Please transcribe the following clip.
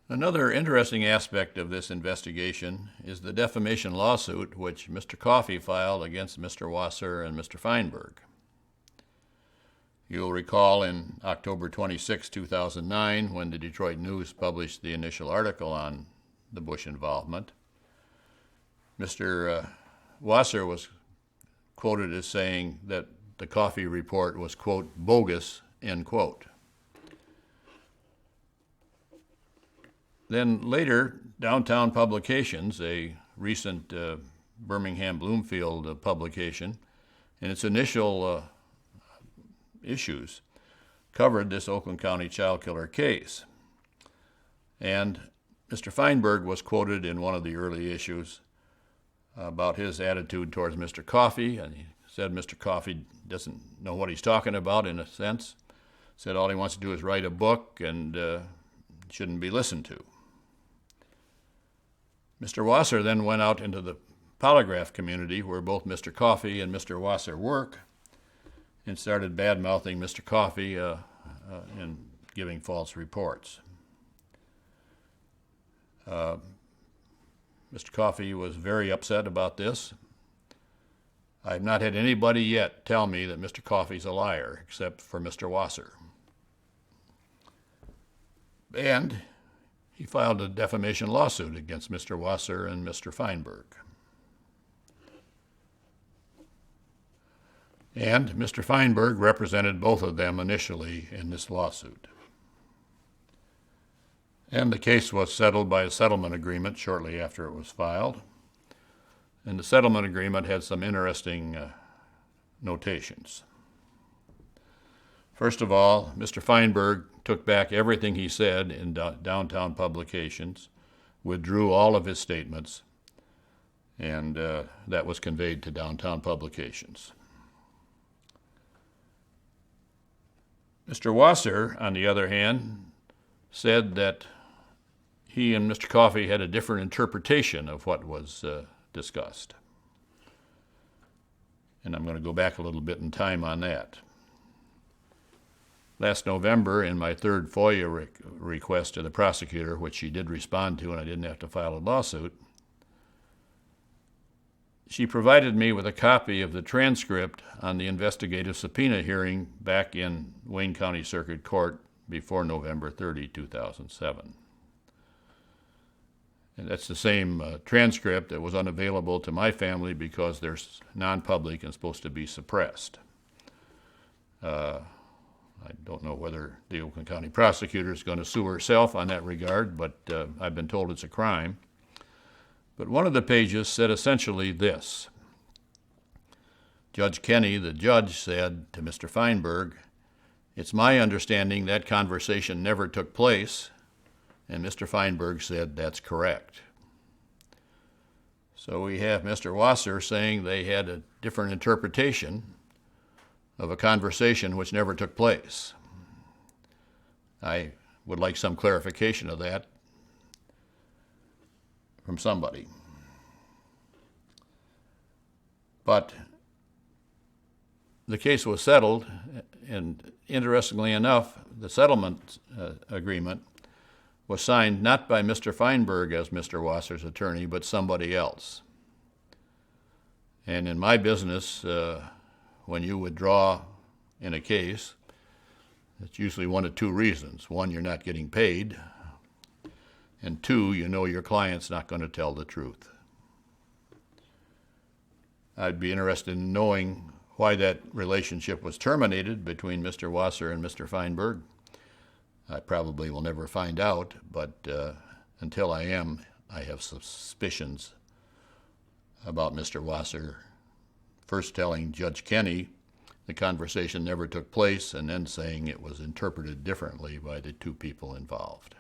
Another interesting aspect of this investigation is the defamation lawsuit which Mr. Coffey filed against Mr. Wasser and Mr. Feinberg. You'll recall in October 26, 2009, when the Detroit News published the initial article on the Bush involvement, Mr. Wasser was quoted as saying that the Coffey report was, quote, bogus, end quote. Then later, Downtown Publications, a recent Birmingham Bloomfield publication, in its initial issues, covered this Oakland County child killer case. And Mr. Feinberg was quoted in one of the early issues about his attitude towards Mr. Coffey, and he said Mr. Coffey doesn't know what he's talking about, in a sense. Said all he wants to do is write a book and shouldn't be listened to. Mr. Wasser then went out into the polygraph community where both Mr. Coffey and Mr. Wasser work and started bad-mouthing Mr. Coffey and giving false reports. Mr. Coffey was very upset about this. I've not had anybody yet tell me that Mr. Coffey's a liar, except for Mr. Wasser. And he filed a defamation lawsuit against Mr. Wasser and Mr. Feinberg. And Mr. Feinberg represented both of them initially in this lawsuit. And the case was settled by a settlement agreement shortly after it was filed. And the settlement agreement had some interesting notations. First of all, Mr. Feinberg took back everything he said in Downtown Publications, withdrew all of his statements, and that was conveyed to Downtown Publications. Mr. Wasser, on the other hand, said that he and Mr. Coffey had a different interpretation of what was discussed. And I'm going to go back a little bit in time on that. Last November, in my third FOIA request to the prosecutor, which she did respond to and I didn't have to file a lawsuit, she provided me with a copy of the transcript on the investigative subpoena hearing back in Wayne County Circuit Court before November 30, 2007. And that's the same transcript that was unavailable to my family because they're non-public and supposed to be suppressed. I don't know whether the Oakland County prosecutor is going to sue herself on that regard, but I've been told it's a crime. But one of the pages said essentially this. Judge Kenney, the judge, said to Mr. Feinberg, "It's my understanding that conversation never took place," and Mr. Feinberg said, "That's correct." So we have Mr. Wasser saying they had a different interpretation of a conversation which never took place. I would like some clarification of that from somebody. But the case was settled, and interestingly enough, the settlement agreement was signed not by Mr. Feinberg as Mr. Wasser's attorney, but somebody else. And in my business, when you withdraw in a case, it's usually one of two reasons. One, you're not getting paid, and two, you know your client's not going to tell the truth. I'd be interested in knowing why that relationship was terminated between Mr. Wasser and Mr. Feinberg. I probably will never find out, but until I am, I have suspicions about Mr. Wasser first telling Judge Kenney the conversation never took place and then saying it was interpreted differently by the two people involved.